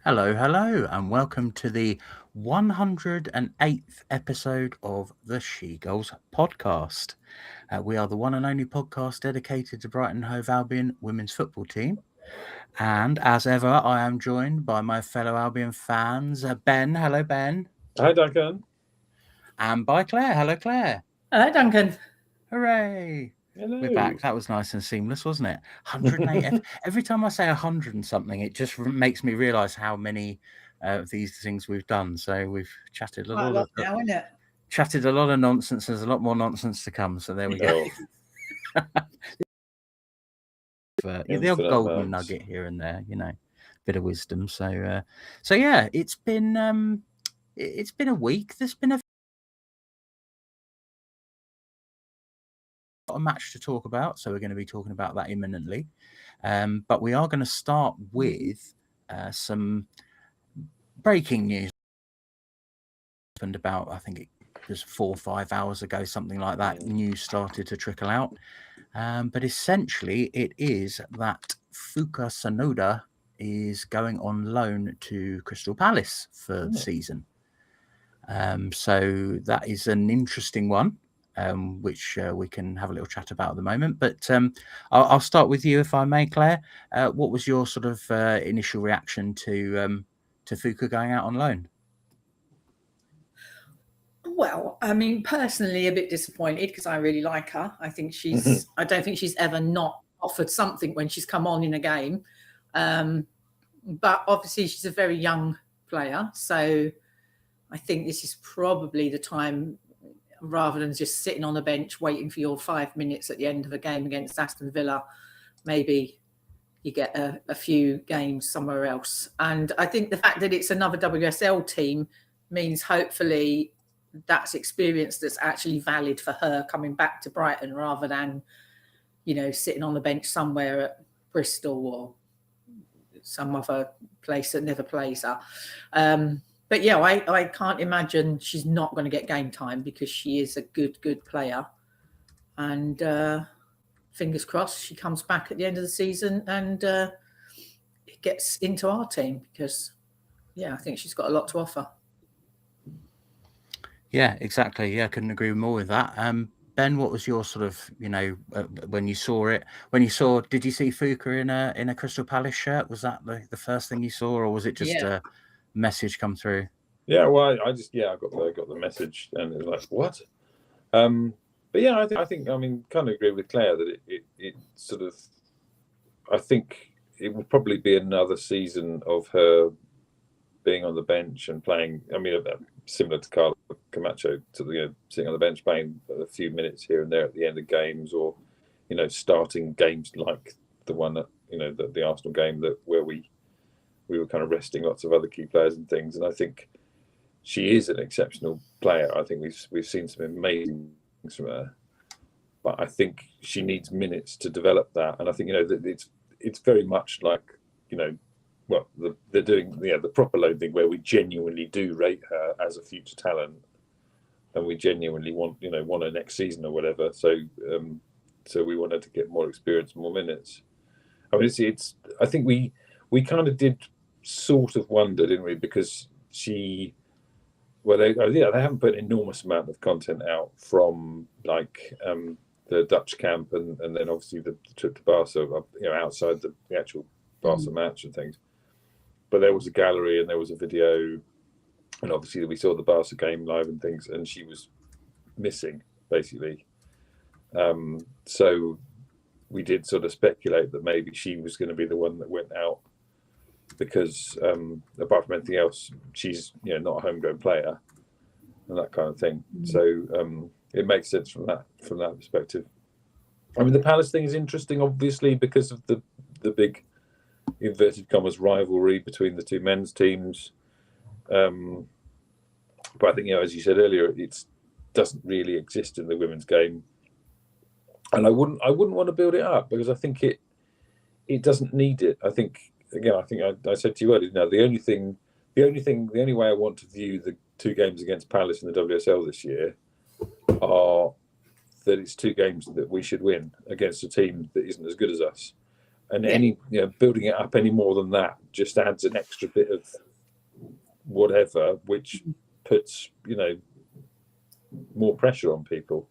Hello, hello, and welcome to the 108th episode of the SheGulls podcast. We are the one and only podcast dedicated to Brighton Hove Albion women's football team. And as ever, I am joined by my fellow Albion fans, Ben. Hello, Ben. Hi, Duncan. And by Claire. Hello, Claire. Hello, Duncan. Hooray. Hello. We're back. That was nice and seamless, wasn't it? 108. Every time I say 100 and something, it just makes me realise how many of these things we've done. So we've chatted a lot of now, isn't it? Chatted a lot of nonsense. There's a lot more nonsense to come. So there we go. The odd golden nugget here and there, bit of wisdom. So yeah, it's been a week. There's been a match to talk about, so we're going to be talking about that imminently. But we are going to start with some breaking news. Happened about, I think it was 4 or 5 hours ago, something like that. News started to trickle out, but essentially it is that Fuka Sonoda is going on loan to Crystal Palace for the season. So that is an interesting one. Which we can have a little chat about at the moment. But I'll start with you, if I may, Claire. What was your sort of initial reaction to Fuka going out on loan? Well, I mean, personally, a bit disappointed because I really like her. I think she's. I don't think she's ever not offered something when she's come on in a game. But obviously, she's a very young player, so I think this is probably the time, rather than just sitting on the bench waiting for your 5 minutes at the end of a game against Aston Villa, maybe you get a few games somewhere else. And I think the fact that it's another WSL team means hopefully that's experience that's actually valid for her coming back to Brighton, rather than, sitting on the bench somewhere at Bristol or some other place that never plays her. But yeah, I can't imagine she's not going to get game time because she is a good player. And fingers crossed she comes back at the end of the season and gets into our team because, I think she's got a lot to offer. Yeah, exactly. Yeah, I couldn't agree more with that. Ben, what was your sort of, when you saw it? Did you see Fuka in a Crystal Palace shirt? Was that the first thing you saw, or was it just a message come through? Yeah, well, I got the message and it was like, what? But yeah, I think kind of agree with Claire that it sort of, I think it will probably be another season of her being on the bench and playing. I mean, similar to Carla Camacho, to sitting on the bench playing a few minutes here and there at the end of games, or starting games like the one that the Arsenal game where we were kind of resting lots of other key players and things. And I think she is an exceptional player. I think we've seen some amazing things from her, but I think she needs minutes to develop that. And I think that it's very much like they're doing the proper loan thing, where we genuinely do rate her as a future talent, and we genuinely want her next season or whatever. So we want her to get more experience, more minutes. I mean, it's I think we kind of did sort of wonder, didn't we? Because they haven't put an enormous amount of content out from the Dutch camp and then obviously the trip to Barca, outside the actual Barca match and things. But there was a gallery and there was a video, and obviously we saw the Barca game live and things, and she was missing basically. So we did sort of speculate that maybe she was going to be the one that went out, because apart from anything else, she's not a homegrown player and that kind of thing. So it makes sense from that perspective. I mean, the Palace thing is interesting, obviously, because of the big inverted commas rivalry between the two men's teams. But I think, as you said earlier, it doesn't really exist in the women's game, and I wouldn't want to build it up, because I think it doesn't need it. I think I said to you earlier, the only way I want to view the two games against Palace in the WSL this year are that it's two games that we should win against a team that isn't as good as us. and any building it up any more than that just adds an extra bit of whatever, which puts more pressure on people.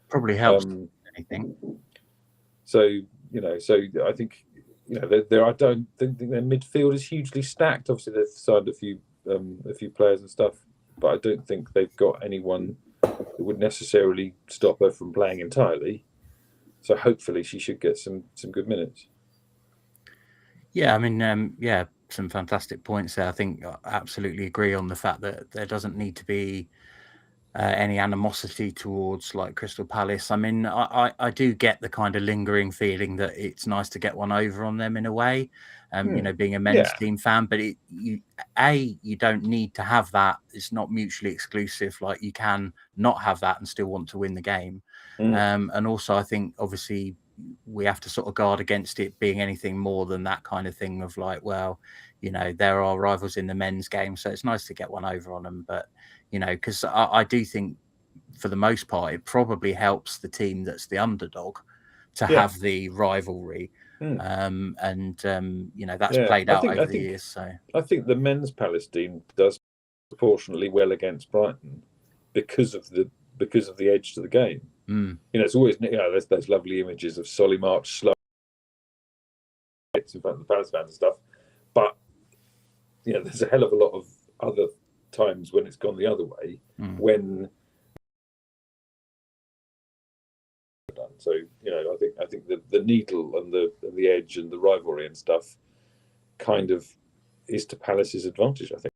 Probably helps anything. So I think there. I don't think their midfield is hugely stacked. Obviously, they've signed a few players and stuff, but I don't think they've got anyone that would necessarily stop her from playing entirely. So hopefully, she should get some good minutes. Yeah, I mean, some fantastic points there. I think I absolutely agree on the fact that there doesn't need to be any animosity towards like Crystal Palace. I mean, I do get the kind of lingering feeling that it's nice to get one over on them in a way, being a men's team fan, but you don't need to have that. It's not mutually exclusive. Like you can not have that and still want to win the game. And also I think obviously we have to sort of guard against it being anything more than that kind of thing of like, well, there are rivals in the men's game, so it's nice to get one over on them. But, because I do think for the most part, it probably helps the team that's the underdog to have the rivalry. That's played out over the years. So I think the men's Palace team does proportionately well against Brighton because of the edge to the game. It's always there's those lovely images of Solly March slow in front of the Palace fans and stuff, but there's a hell of a lot of other times when it's gone the other way when. So I think the needle and the edge and the rivalry and stuff kind of is to Palace's advantage. I think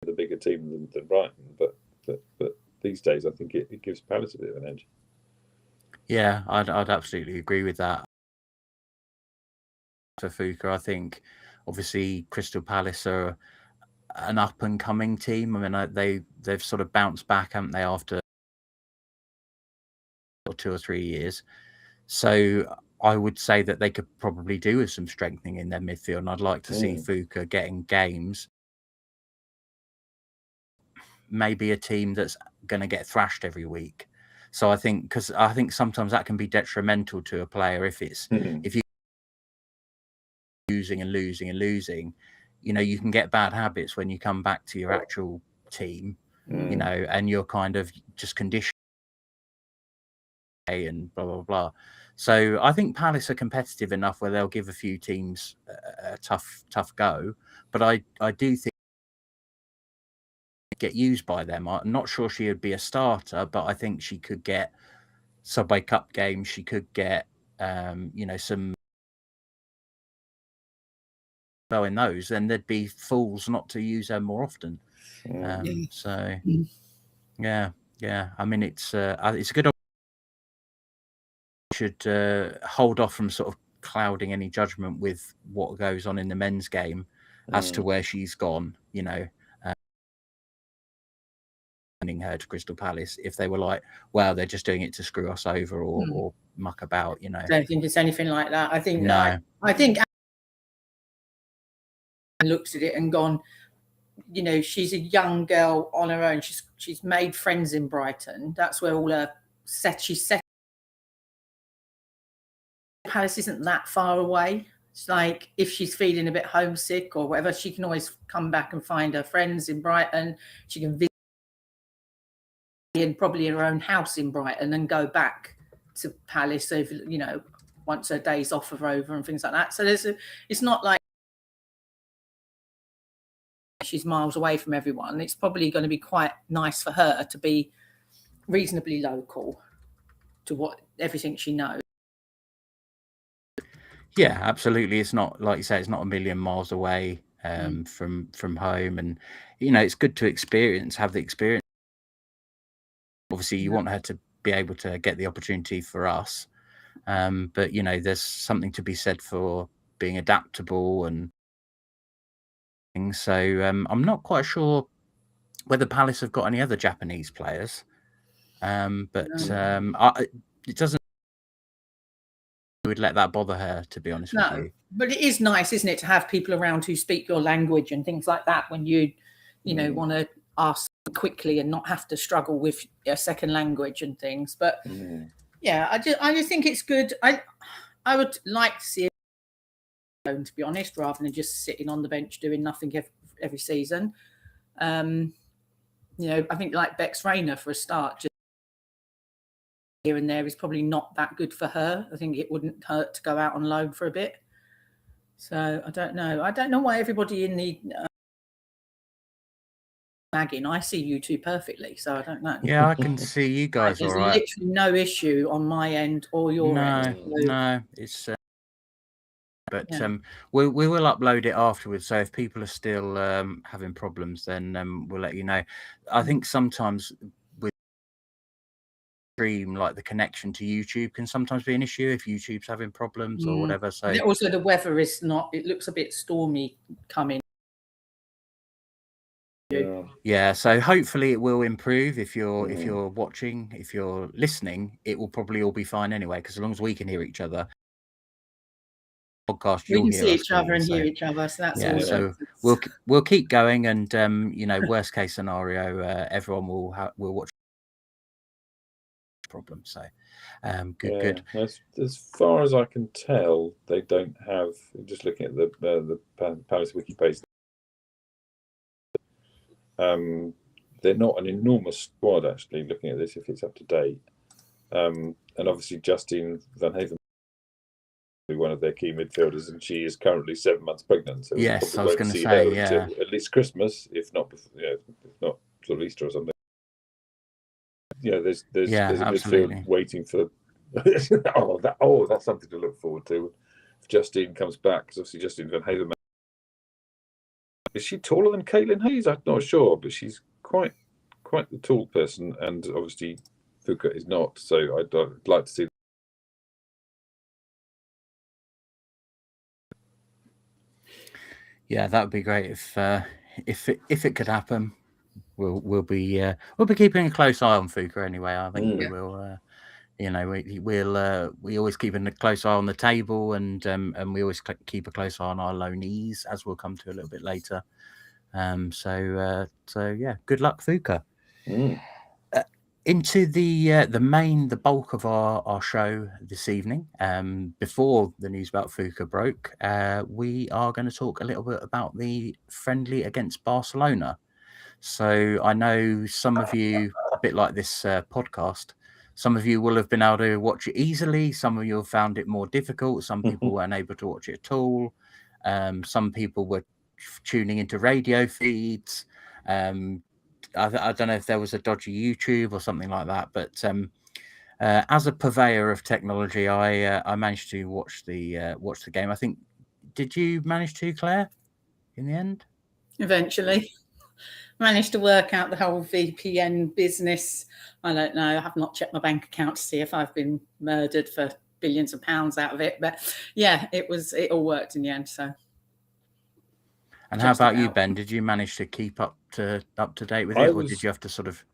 the bigger team than Brighton, but these days I think it gives Palace a bit of an edge. Yeah, I'd absolutely agree with that. For Fuka, I think obviously Crystal Palace are an up and coming team. I mean, they've sort of bounced back, haven't they, after 2 or 3 years. So I would say that they could probably do with some strengthening in their midfield, and I'd like to see Fuka getting games. Maybe a team that's going to get thrashed every week. So I think sometimes that can be detrimental to a player if you losing and losing and losing, you can get bad habits when you come back to your actual team, and you're kind of just conditioned and blah blah blah. So I think Palace are competitive enough where they'll give a few teams a tough go, but I do think get used by them. I'm not sure she would be a starter, but I think she could get Subway Cup games. She could get some in those, then they'd be fools not to use her more often. So yeah, I mean it's a good. Should hold off from sort of clouding any judgment with what goes on in the men's game as to where she's gone. Her to Crystal Palace if they were like, well, they're just doing it to screw us over or muck about. I don't think it's anything like that. I think no. I think looked at it and gone, she's a young girl on her own. She's made friends in Brighton. That's where all her she's set. Palace isn't that far away. It's like if she's feeling a bit homesick or whatever, she can always come back and find her friends in Brighton. She can visit in probably her own house in Brighton and go back to Palace over, once her days off are over and things like that. So it's not like she's miles away from everyone. It's probably going to be quite nice for her to be reasonably local to everything she knows. Yeah, absolutely. It's not, like you say, it's not a million miles away from home, and it's good to have the experience. Obviously, you want her to be able to get the opportunity for us, but there's something to be said for being adaptable and things. So I'm not quite sure whether Palace have got any other Japanese players, but it doesn't. Would let that bother her, to be honest with you. But it is nice, isn't it, to have people around who speak your language and things like that when you want to ask quickly and not have to struggle with a second language and things. But I just think it's good. I would like to see him, to be honest, rather than just sitting on the bench doing nothing every season. I think like Bex Rayner for a start, just here and there is probably not that good for her. I think it wouldn't hurt to go out on loan for a bit. So I don't know. I don't know why everybody in the nagging. I see you two perfectly, so I don't know. Yeah, I can see you guys all right. There's literally no issue on my end or your end. No, it's. But we will upload it afterwards. So if people are still having problems, then we'll let you know. I think sometimes with stream, like the connection to YouTube can sometimes be an issue if YouTube's having problems or whatever. So and also the weather is not. It looks a bit stormy coming. Yeah, so hopefully it will improve. If you're watching, if you're listening, it will probably all be fine anyway. Because as long as we can hear each other. Podcast, we can see each other and hear each other, so that's all. So we'll keep going, and worst case scenario, everyone will watch problem. So good. As far as I can tell, they don't have. Just looking at the Palace wiki page, they're not an enormous squad actually. Looking at this, if it's up to date, and obviously Justine Van Haven, one of their key midfielders, and she is currently 7 months pregnant. So yes, I was going to say, until at least Christmas, if not sort of Easter or something. Yeah, there's a midfield waiting for. That's something to look forward to. If Justine comes back, because obviously Justine Van Haven, is she taller than Caitlin Hayes? I'm not sure, but she's quite the tall person, and obviously Fuka is not. So I'd like to see. Yeah, that would be great if it could happen. We'll be keeping a close eye on Fuka anyway. I think we will. We always keep a close eye on the table, and we always keep a close eye on our loanees, as we'll come to a little bit later. So good luck, Fuka. Into the bulk of our show this evening. Before the news about Fuka broke, we are going to talk a little bit about the friendly against Barcelona. So I know some of you, a bit like this podcast, some of you will have been able to watch it easily. Some of you have found it more difficult. Some people weren't able to watch it at all. Some people were tuning into radio feeds. I don't know if there was a dodgy YouTube or something like that, but as a purveyor of technology, I managed to watch the game. I think, did you manage to, Claire, in the end? Eventually. Managed to work out the whole VPN business. I don't know. I have not checked my bank account to see if I've been murdered for billions of pounds out of it. But yeah, it all worked in the end. So. And how about you, Ben? Did you manage to keep up to date with it, or did you have to sort of?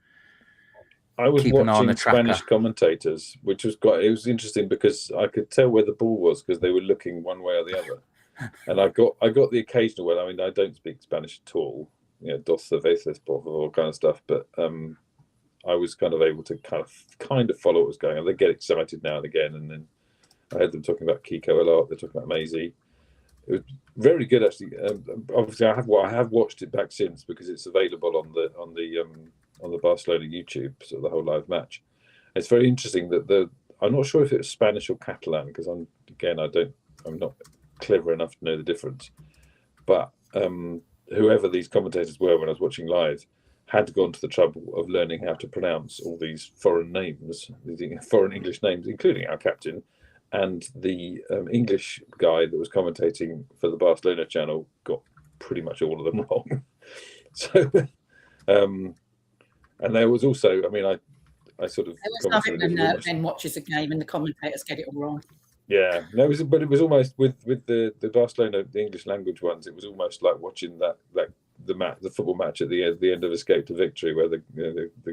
I was watching Spanish commentators, which was it was interesting because I could tell where the ball was because they were looking one way or the other. And I got the occasional one. I mean, I don't speak Spanish at all. Dos cervezas, por favor, kind of stuff. But I was kind of able to kind of follow what was going on. They get excited now and again, and then I heard them talking about Kiko a lot. They're talking about Maisie. It was very good, actually. Obviously, I have watched it back since because it's available on the Barcelona YouTube, so the whole live match. It's very interesting that I'm not sure if it was Spanish or Catalan because I'm not clever enough to know the difference. But whoever these commentators were when I was watching live had gone to the trouble of learning how to pronounce all these foreign names, foreign English names, including our captain. And the English guy that was commentating for the Barcelona channel got pretty much all of them wrong. So, and there was also, I mean, I sort of. There was nothing when Ben watches a game and the commentators get it all wrong. Yeah, no, it was almost with the Barcelona, the English language ones. It was almost like watching the football match at the end of Escape to Victory, where the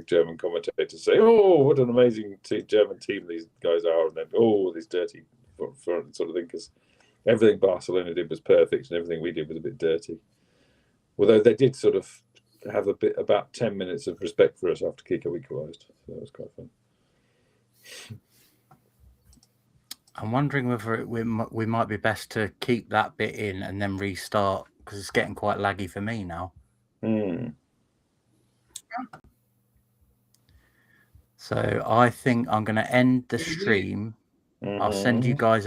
German commentators say, "Oh, what an amazing German team these guys are," and then, "Oh, this dirty," sort of thing, because everything Barcelona did was perfect and everything we did was a bit dirty. Although they did sort of have about 10 minutes of respect for us after Kiko equalised, so that was quite fun. I'm wondering whether we might be best to keep that bit in and then restart, because it's getting quite laggy for me now. So I think I'm going to end the stream. I'll send you guys